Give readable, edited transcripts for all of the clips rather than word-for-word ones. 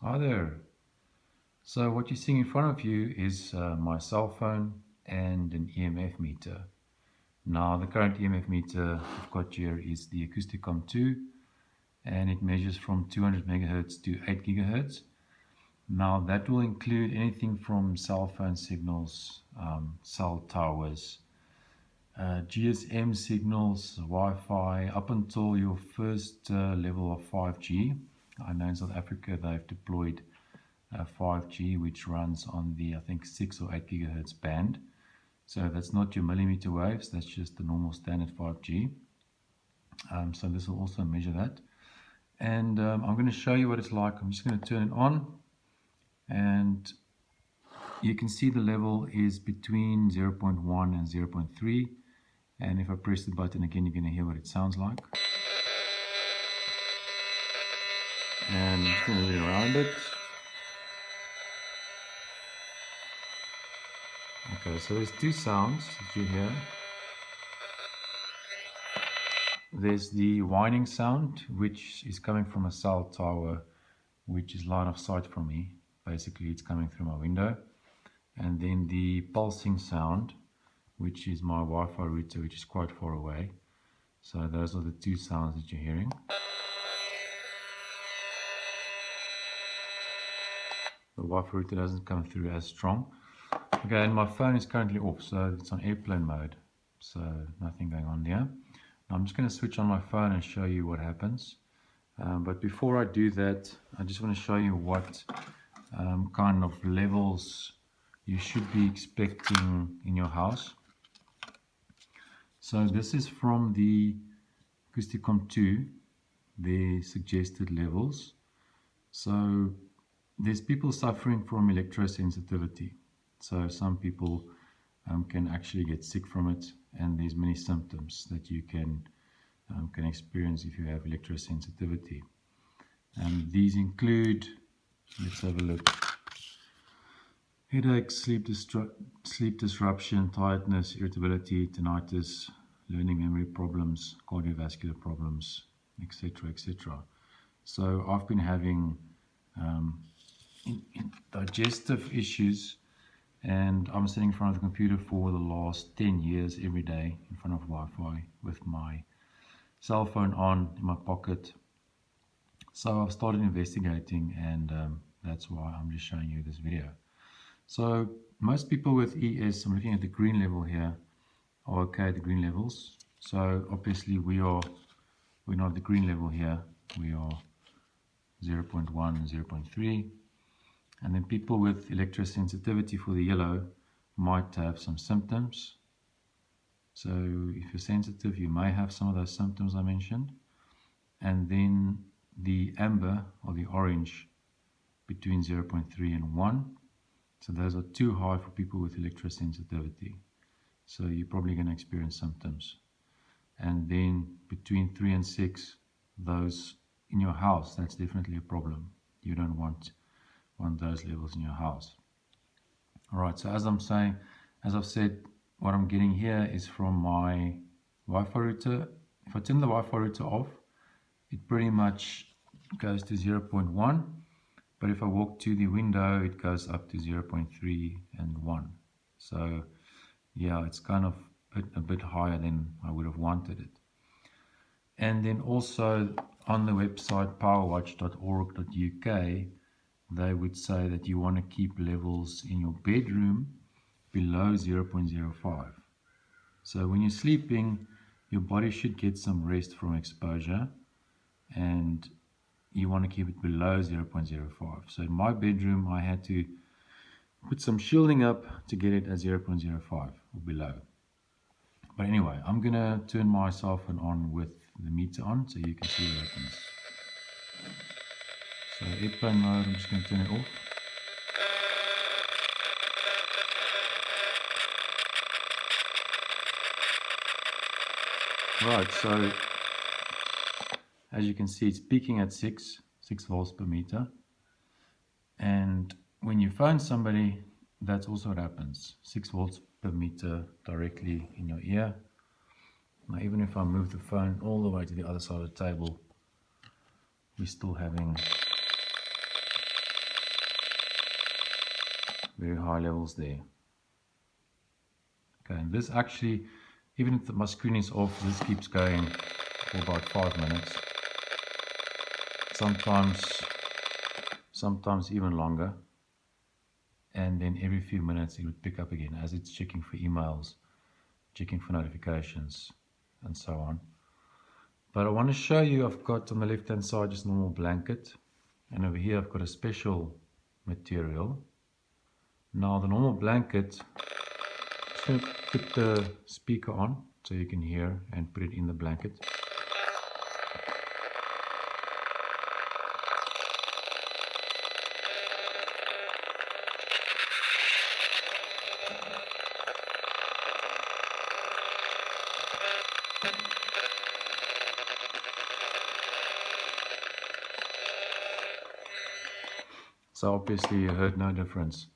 Hi there. So what you're seeing in front of you is my cell phone and an EMF meter. Now the current EMF meter I've got here is the Acousticom 2 and it measures from 200 megahertz to 8 gigahertz. Now that will include anything from cell phone signals, cell towers, GSM signals, Wi-Fi, up until your first level of 5G. I know in South Africa they've deployed 5G, which runs on the, I think, 6 or 8 gigahertz band. So that's not your millimeter waves, that's just the normal standard 5G. So this will also measure that. And I'm going to show you what it's like. I'm just going to turn it on. And you can see the level is between 0.1 and 0.3. And if I press the button again, you're going to hear what it sounds like. And I'm just going to move it around it. Okay, so there's two sounds that you hear. There's the whining sound, which is coming from a cell tower, which is line of sight from me. Basically, it's coming through my window. And then the pulsing sound, which is my Wi-Fi router, which is quite far away. So those are the two sounds that you're hearing. The Wi-Fi router doesn't come through as strong. Okay, and my phone is currently off, so it's on airplane mode. So nothing going on there. Now I'm just going to switch on my phone and show you what happens. But before I do that, I just want to show you what kind of levels you should be expecting in your house. So this is from the Acousticom 2, their suggested levels. So there's people suffering from electrosensitivity. So some people can actually get sick from it, and there's many symptoms that you can experience if you have electrosensitivity. And these include, let's have a look, headaches, sleep disruption, tiredness, irritability, tinnitus, learning memory problems, cardiovascular problems, etc., etc. So I've been having digestive issues, and I'm sitting in front of the computer for the last 10 years every day in front of Wi-Fi with my cell phone on in my pocket. So I've started investigating, and that's why I'm just showing you this video. So most people with ES, I'm looking at the green level here, are okay at the green levels. So obviously we're not at the green level here, we are 0.1 and 0.3. And then people with electrosensitivity for the yellow might have some symptoms. So if you're sensitive, you may have some of those symptoms I mentioned. And then the amber or the orange between 0.3 and 1. So those are too high for people with electrosensitivity. So you're probably going to experience symptoms. And then between 3 and 6, those in your house, that's definitely a problem. You don't want those levels in your house. Alright, so as I've said, what I'm getting here is from my Wi-Fi router. If I turn the Wi-Fi router off, it pretty much goes to 0.1, but if I walk to the window, it goes up to 0.3 and 1. So yeah, it's kind of a bit higher than I would have wanted it. And then also on the website powerwatch.org.uk, they would say that you want to keep levels in your bedroom below 0.05. So when you're sleeping, your body should get some rest from exposure, and you want to keep it below 0.05. So in my bedroom, I had to put some shielding up to get it at 0.05 or below. But anyway, I'm going to turn my cell phone on with the meter on so you can see what happens. So airplane mode, I'm just going to turn it off. Right, so as you can see, it's peaking at 6 volts per meter. And when you phone somebody, that's also what happens. 6 volts per meter directly in your ear. Now even if I move the phone all the way to the other side of the table, we're still having high levels there. Okay, and this actually, even if my screen is off, this keeps going for about 5 minutes. Sometimes even longer. And then every few minutes it would pick up again as it's checking for emails, checking for notifications, and so on. But I want to show you, I've got on the left hand side just a normal blanket, and over here I've got a special material. Now the normal blanket, just going to put the speaker on so you can hear and put it in the blanket. So obviously you heard no difference.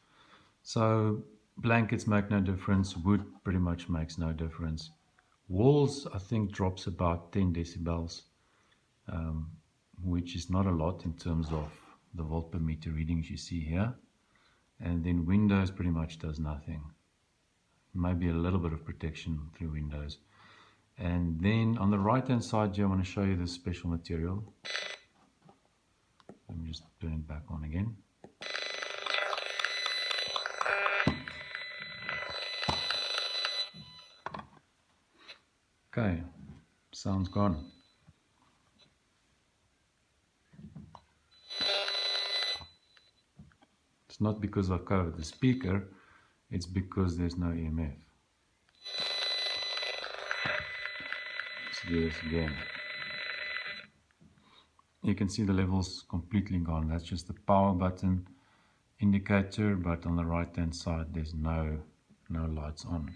So blankets make no difference, wood pretty much makes no difference. Walls I think drops about 10 decibels, which is not a lot in terms of the volt per meter readings you see here. And then windows pretty much does nothing. Maybe a little bit of protection through windows. And then on the right hand side here I want to show you this special material. Let me just turn it back on again. Okay, sound's gone. It's not because I've covered the speaker, it's because there's no EMF. Let's do this again. You can see the levels completely gone. That's just the power button indicator, but on the right hand side there's no lights on.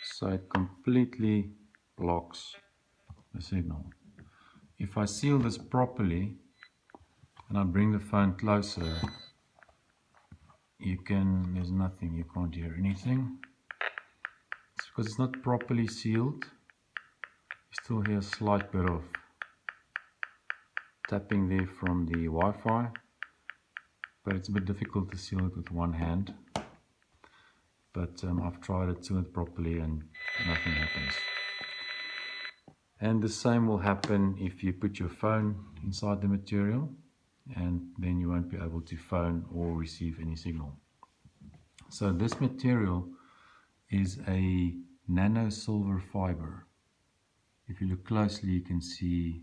So it completely blocks the signal. If I seal this properly and I bring the phone closer, there's nothing, you can't hear anything. It's because it's not properly sealed. You still hear a slight bit of tapping there from the Wi-Fi, but it's a bit difficult to seal it with one hand. But I've tried it, seal it properly, and nothing happens. And the same will happen if you put your phone inside the material, and then you won't be able to phone or receive any signal. So this material is a nano silver fiber. If you look closely you can see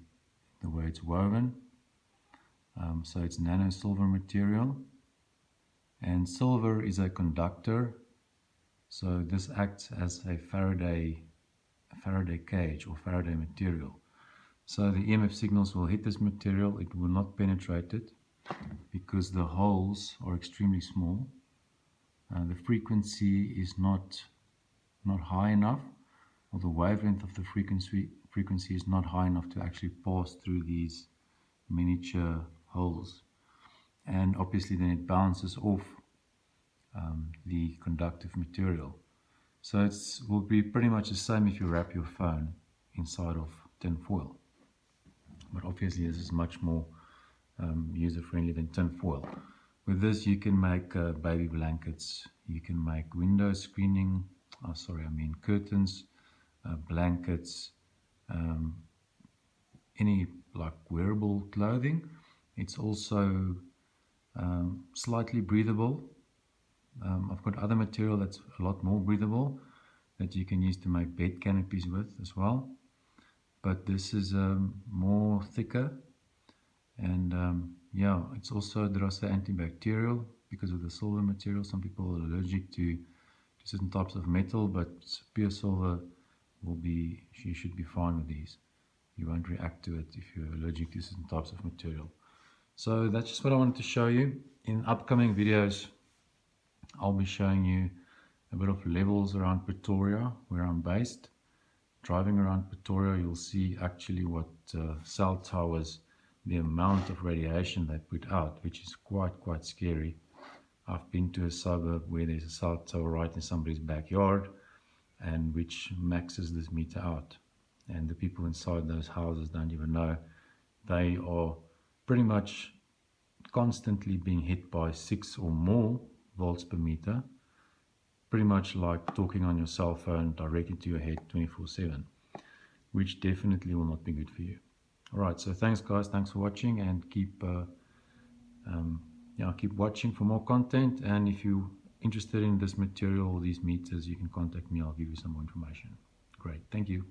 the way it's woven. So it's nano silver material, and silver is a conductor, so this acts as a Faraday cage or Faraday material. So the EMF signals will hit this material, it will not penetrate it because the holes are extremely small. The frequency is not high enough, or the wavelength of the frequency is not high enough to actually pass through these miniature holes, and obviously then it bounces off the conductive material. So it will be pretty much the same if you wrap your phone inside of tin foil, but obviously this is much more user-friendly than tin foil. With this you can make baby blankets, you can make window screening, curtains, blankets, any like wearable clothing. It's also slightly breathable. I've got other material that's a lot more breathable that you can use to make bed canopies with as well, but this is more thicker, and yeah, it's also, did I say, antibacterial because of the silver material. Some people are allergic to certain types of metal, but pure silver you should be fine with these. You won't react to it if you're allergic to certain types of material. So that's just what I wanted to show you. In upcoming videos I'll be showing you a bit of levels around Pretoria where I'm based. Driving around Pretoria you'll see actually what cell towers, the amount of radiation they put out, which is quite scary. I've been to a suburb where there's a cell tower right in somebody's backyard, and which maxes this meter out, and the people inside those houses don't even know. They are pretty much constantly being hit by 6 or more volts per meter, pretty much like talking on your cell phone directly to your head 24/7, which definitely will not be good for you. All right, so thanks guys, thanks for watching, and keep watching for more content. And if you're interested in this material or these meters, you can contact me. I'll give you some more information. Great, thank you.